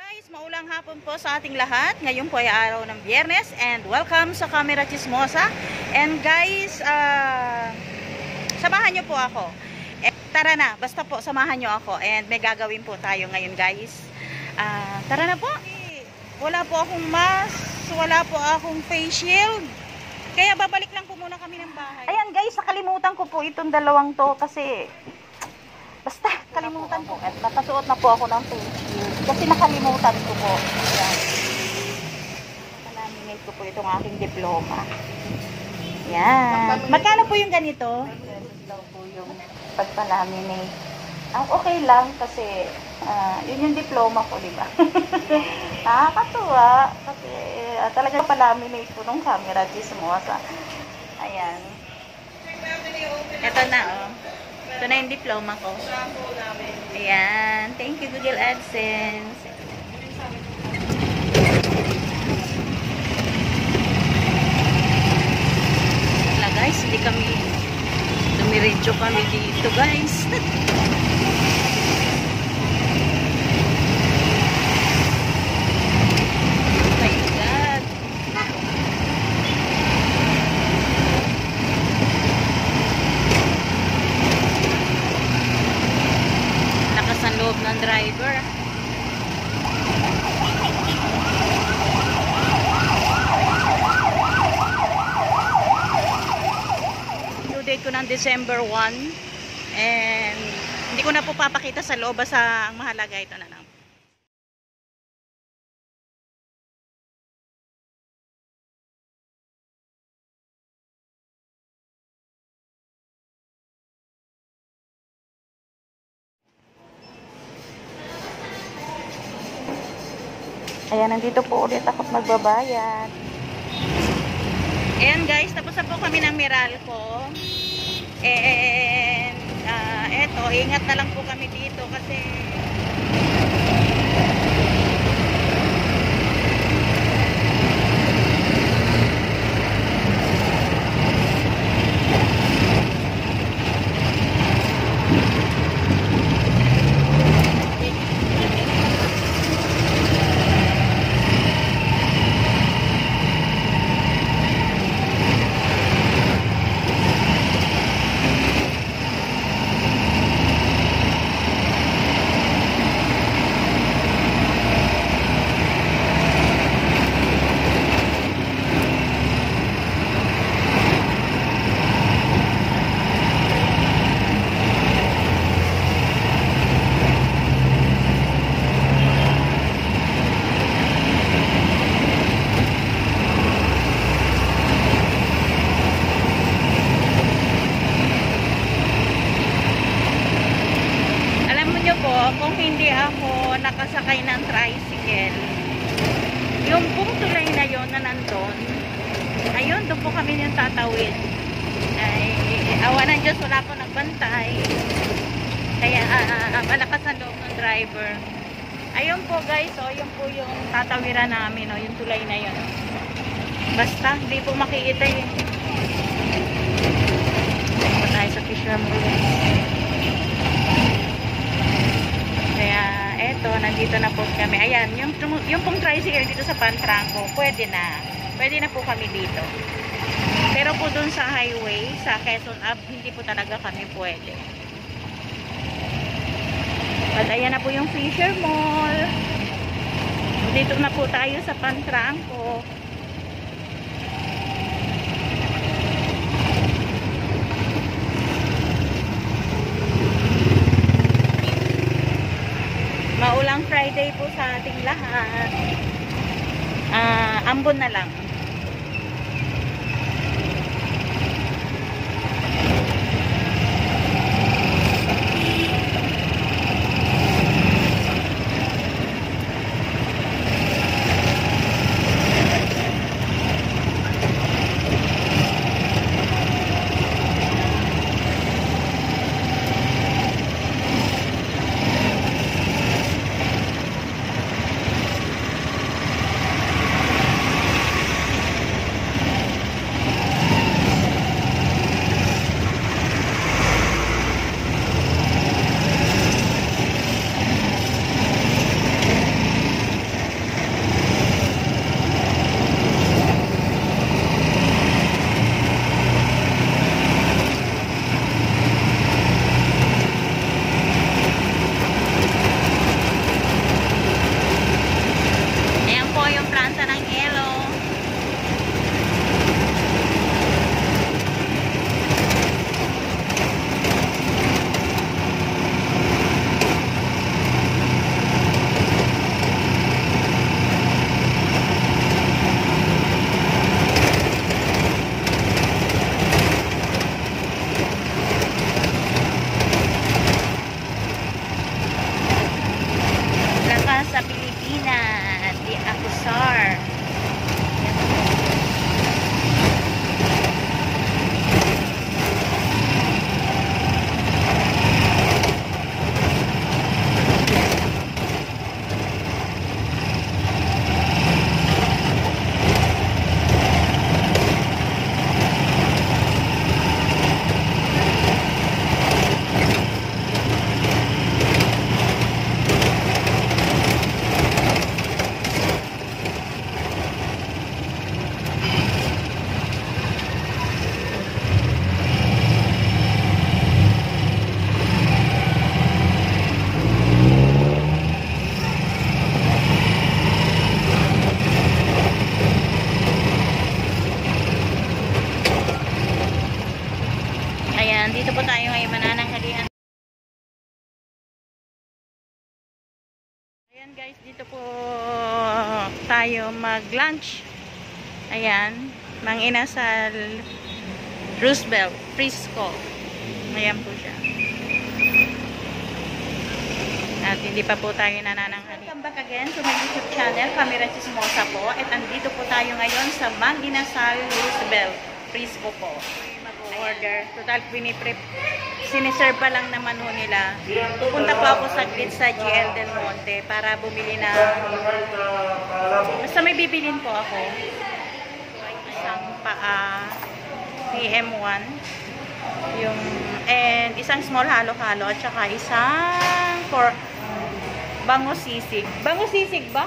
Guys, maulang hapon po sa ating lahat. Ngayon po ay araw ng Biyernes and welcome sa Camera Chismosa. And guys, samahan nyo po ako. Tara na, basta po samahan nyo ako and may gagawin po tayo ngayon guys. Tara na po. Wala po akong mask, wala po akong face shield. Kaya babalik lang po muna kami ng bahay. Ayan guys, nakalimutan ko po itong dalawang to kasi basta kalimutan ko at nakasuot na po ako ng face shield kasi nakalimutan ko po. Ayan. Nalaminate ko po itong aking diploma. Yan. Magkano po yung ganito? Daw po yung pagpalaminate. Ang okay lang kasi yun yung diploma ko, di ba? Nakakatuwa kasi talaga palaminate po nung Camera Chismosa. Ayan. Ito na, oh. Ito na yung diploma ko. Ayan. Thank you, Google AdSense. Wala guys, hindi kami dumiretso kami dito guys. Loob ng driver. Due date ko ng December 1 and hindi ko na po papakita sa loob basta ang mahalaga ito na lang. Ayan, nandito po ulit ako magbabayad. Ayan guys, tapos na po kami ng Meralco. And, eto, ingat na lang po kami dito kasi kung hindi ako nakasakay ng tricycle, yung pong tulay na yon na nandun, ayun, doon po kami yung tatawid. Ay, awa ng Diyos, wala po nagbantay. Kaya, malakas ang loob ng driver. Ayun po guys, oh, yun po yung tatawiran namin, oh, yung tulay na yun. Basta, hindi po makikita yun. Ito tayo sa Fisher Road. Kaya, eto, nandito na po kami. Ayan, yung pong tricycle dito sa Pantranco, pwede na. Pwede na po kami dito. Pero po dun sa highway, sa Quezon Ave, hindi po talaga kami pwede. At ayan na po yung Fisher Mall. Dito na po tayo sa Pantranco. Maulang Friday po sa ating lahat. Ambon na lang. Ayan, dito po tayo ngayon manananghalian. Ayan guys, dito po tayo mag-lunch. Ayan, Mang Inasal Roosevelt Frisco. Ayan po siya. At hindi pa po tayo nanananghalian. Welcome back again to my YouTube channel, Camera Chismosa po. At andito po tayo ngayon sa Mang Inasal Roosevelt Frisco po. Mag-order. Total piniprep. Siniserve pa lang naman ho nila. Pupunta po ako saglit sa GL Del Monte para bumili na. Basta may bibilin po ako. Isang paa PM1. And isang small halo-halo. At saka isang bango sisig. Bango sisig ba?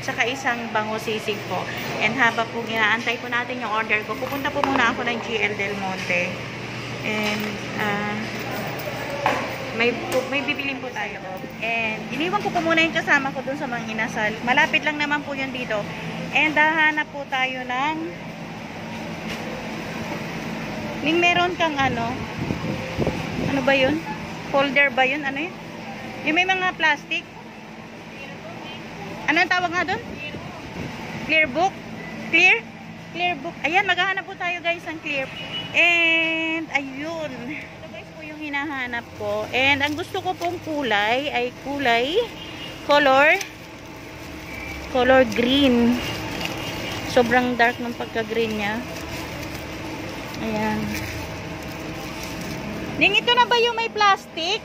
Tsaka isang bango sisig po. And habang po ginaantay po natin yung order ko, pupunta po muna ako ng GL Del Monte. And may bibilin po tayo. And iniwan ko po muna yung kasama ko dun sa Mang Inasal. Malapit lang naman po yun dito. And hahanap po tayo ng meron kang ano ba yun? Folder ba yun? Ano yun? Yung may mga plastic. Ano ang tawag nga doon? Clear book? Clear book. Ayan, maghahanap po tayo guys ng clear. And ayun. Ito guys po yung hinahanap ko. And ang gusto ko pong kulay ay color green. Sobrang dark ng pagka-green niya. Ayan. Ning, ito na ba yung may plastic?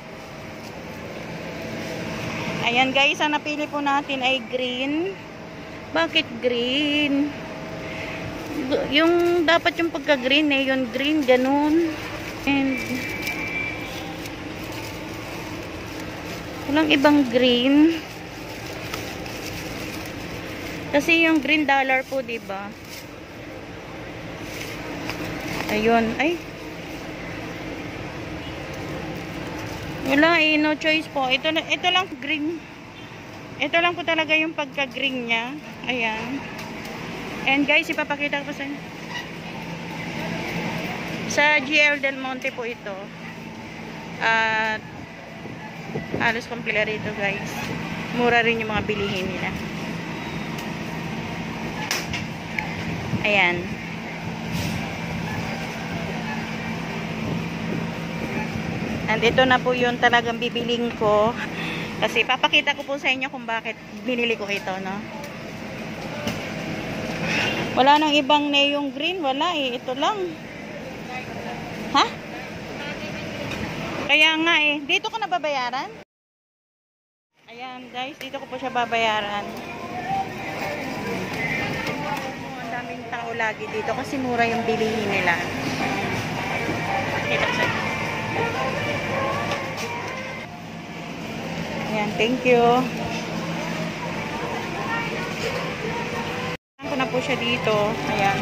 Ayan guys, ang napili po natin ay green. Bakit green? Yung dapat yung pagka-green eh, yung green ganun. And walang ibang green. Kasi yung green dollar po, 'di ba? Ayun, ay. Wala eh, no choice po. Ito lang green. Ito lang po talaga yung pagka-green niya. Ayan. And guys, ipapakita ko sa inyo. Sa GL Del Monte po ito. At halos kompleto rito guys. Mura rin yung mga bilihin nila. Ayan. And ito na po yung talagang bibiling ko. Kasi papakita ko po sa inyo kung bakit binili ko ito, no? Wala nang ibang neon green. Wala eh. Ito lang. Ha? Kaya nga eh. Dito ko na babayaran? Ayan guys. Dito ko po siya babayaran. Ang daming tao lagi dito kasi mura yung bilihin nila. Pakita ko sa inyo. Ayan, thank you. Ko na po siya dito. Ayan.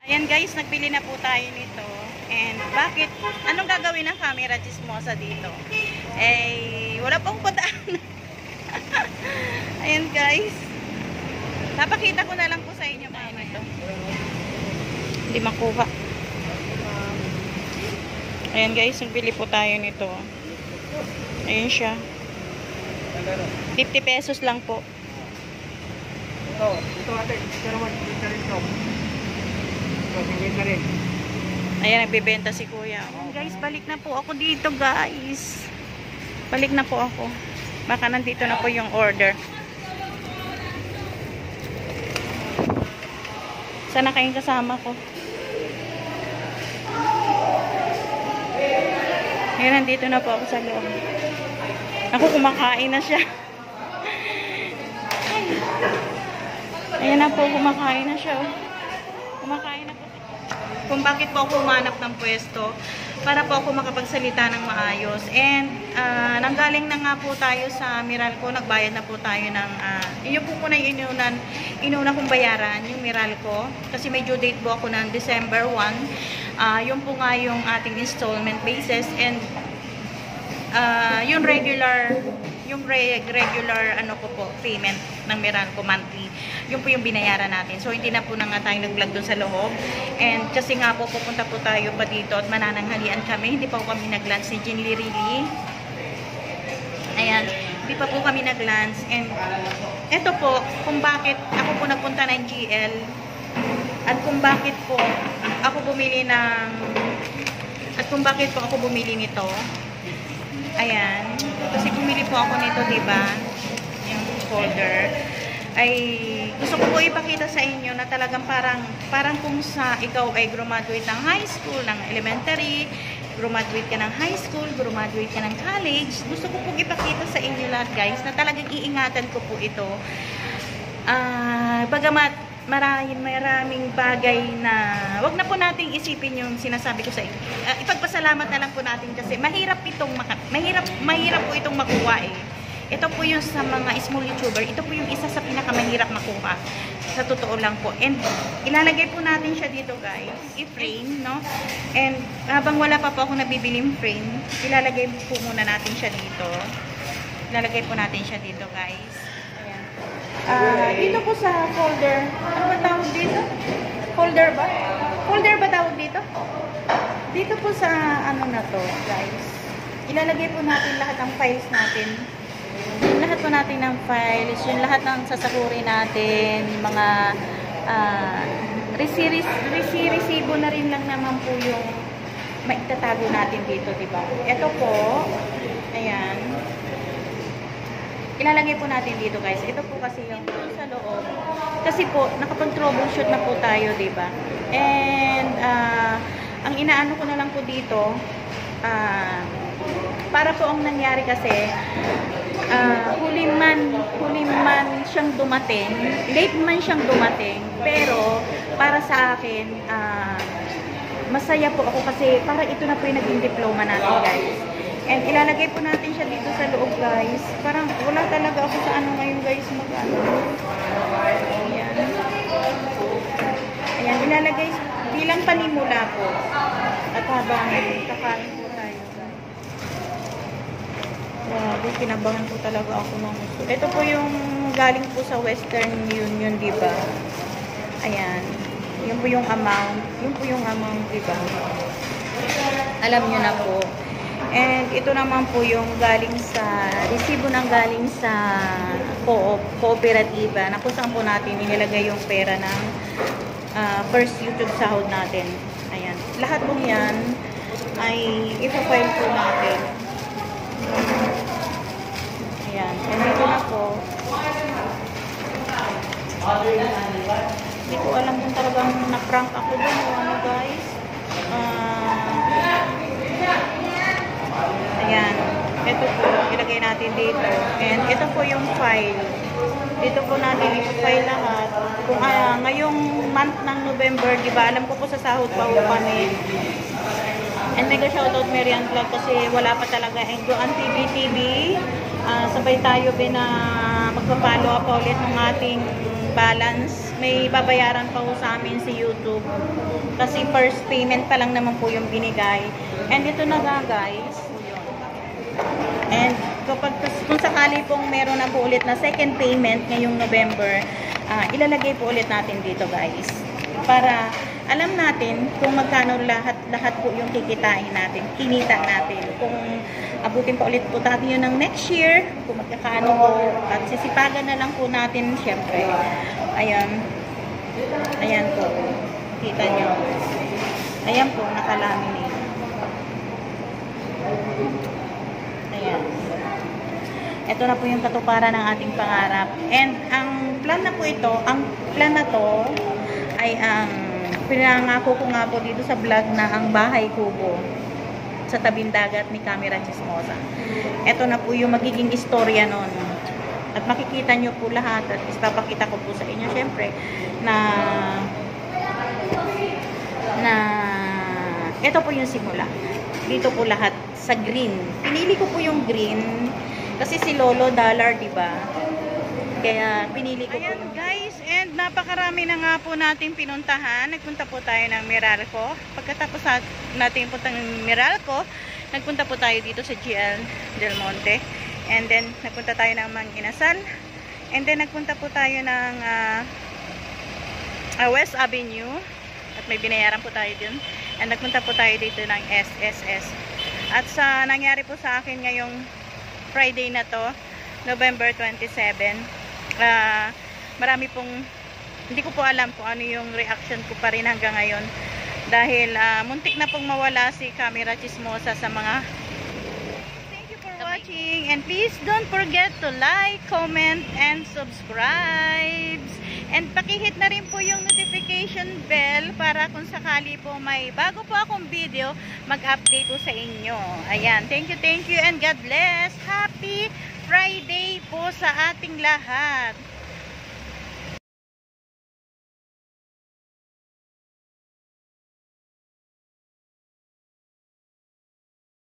Ayan guys, nagbili na po tayo nito. And bakit? Anong gagawin ng Camera Chismosa dito? Eh, wala pong puntaan. Ayan guys. Napakita ko na lang po sa inyo mama ito. Hindi makuha. Ayan guys, nagbili po tayo nito. Ayun siya. 50 pesos lang po. Ito ate, pero mag-ibenta rin ito. Mag-ibenta rin. Ayan, nagbibenta si kuya. Oh, guys, balik na po ako dito guys. Balik na po ako. Baka nandito na po yung order. Sana kayong kasama ko. Ayan, nandito na po ako sa loob. Ako, kumakain na siya. Ayan na po, kumakain na siya. Kumakain na po. Kung bakit po ako umanap ng pwesto para po ako makapagsalita ng maayos. And nanggaling na nga po tayo sa Meralco, nagbayad na po tayo ng yun po muna yung inuna kong bayaran, yung Meralco. Kasi may due date po ako ng December 1. Yun po nga yung ating installment basis. And yung regular ano ko po, payment ng Meralco monthly. yun po yung binayaran natin. So, hindi na po na nga tayo nag-vlog doon sa loob. And kasi nga po, pupunta po tayo pa dito at manananghalian kami. Hindi pa po kami nag-lunch ni Jean Lirili. Ayan, hindi pa po kami nag-lunch. And eto po, kung bakit ako po nagpunta ng GL at kung bakit po ako bumili nito. Ayan, kasi bumili po ako nito, diba? Yung folder. Ay, gusto ko po ipakita sa inyo na talagang parang kung sa ikaw ay graduate ng high school, ng elementary, graduate ka ng high school, graduate ka ng college, gusto ko pong ipakita sa inyo lahat, guys, na talagang iingatan ko po ito. Bagamat maraming bagay na wag na po nating isipin yung sinasabi ko sa inyo. Ipagpasalamat na lang po natin kasi mahirap po itong makuha eh. Ito po yung sa mga small YouTuber, ito po yung isa sa pinakamahirap makuha. Sa totoo lang po. And ilalagay po natin siya dito, guys. I-frame, no? And habang wala pa po ako nabibiling frame, ilalagay po muna natin siya dito. Ilalagay po natin siya dito, guys. Ayan. Dito po sa folder, ano ba tawag dito? Folder ba? Folder ba tawag dito? Dito po sa ano na to, guys. Ilalagay po natin lahat ng files natin. Lahat po natin ng files, yung lahat ng sasakuri natin, mga resibo na rin lang naman po yung maitatago natin dito, diba? Ito po, ayan. Ilalagay po natin dito, guys. Ito po kasi yung sa loob. Kasi po, nakapag-troubleshoot na po tayo, diba? And, ang inaano ko na lang po dito, para po ang nangyari kasi, huli man siyang dumating, late man siyang dumating, pero para sa akin, masaya po ako kasi parang ito na po yung naging diploma natin, guys. And ilalagay po natin siya dito sa loob, guys. Parang wala talaga ako sa ano ngayon, guys, mag-ano. Ayan. Ayan, ilalagay bilang panimula po. At habang kakain po tayo. Grabe, kinabahan po talaga ako ng gusto. Ito po yung galing po sa Western Union, diba? Ayan. Yun po yung amount. Yun po yung amount, diba? Alam nyo na po. And ito naman po yung galing sa resibo ng galing sa kooperatiba na kung saan po natin inilagay yung pera ng first YouTube sahod natin. Ayan. Lahat po yan ay ipafile po natin. Ayan. And ito na po. Hindi ko alam kung talagang na-prank ako doon o ano, guys. Ayan. Ito po, ilagay natin dito. And ito po yung file. Dito po natin ipafile lahat. Kung ngayong month ng November, di ba, alam ko po sa sahod pa po kami. And mega shoutout Marian Vlog kasi wala pa talaga. And doon TV, sabay tayo na magpa-follow up ulit ng ating balance. May babayaran pa po sa amin si YouTube. Kasi first payment pa lang naman po yung binigay. And ito na nga, guys. And kung sakali pong meron na po ulit na second payment ngayong November, ilalagay po ulit natin dito, guys. Para alam natin kung magkano lahat po yung kikitain natin, kinita natin. Kung abutin pa ulit po natin yun ng next year, kung magkakano po, at sisipagan na lang po natin, syempre. Ayan. Ayan po. Kita nyo. Ayan po, nakalaminate. Ayan. Ito na po yung katuparan ng ating pangarap. And ang plan na po ito, ang plan na to ay ang pinangako ko nga po dito sa vlog na ang bahay kubo sa tabing dagat ni Camera Chismosa. Ito na po yung magiging istorya nun. At makikita nyo po lahat at ipapakita ko po sa inyo syempre na ito po yung simula. Dito po lahat sa green. Pinili ko po yung green kasi si Lolo Dollar, diba? Kaya pinili ko po. Ayan, guys, and napakarami na nga po natin pinuntahan. Nagpunta po tayo ng Meralco. Pagkatapos natin punta ng Meralco, nagpunta po tayo dito sa GL Del Monte. And then nagpunta tayo ng Mang Inasal. And then nagpunta po tayo ng West Avenue. At may binayaran po tayo dun. And nagpunta po tayo dito ng SSS. At sa nangyari po sa akin ngayong Friday na to, November 27, marami pong, hindi ko po alam kung ano yung reaction ko pa rin hanggang ngayon. Dahil muntik na pong mawala si Camera Chismosa sa mga. Thank you for watching. And please don't forget to like, comment, and subscribe. And pakihit na rin po yung notification bell para kung sakali po may bago po akong video, mag-update po sa inyo. Ayan, thank you, and God bless. Happy Friday po sa ating lahat.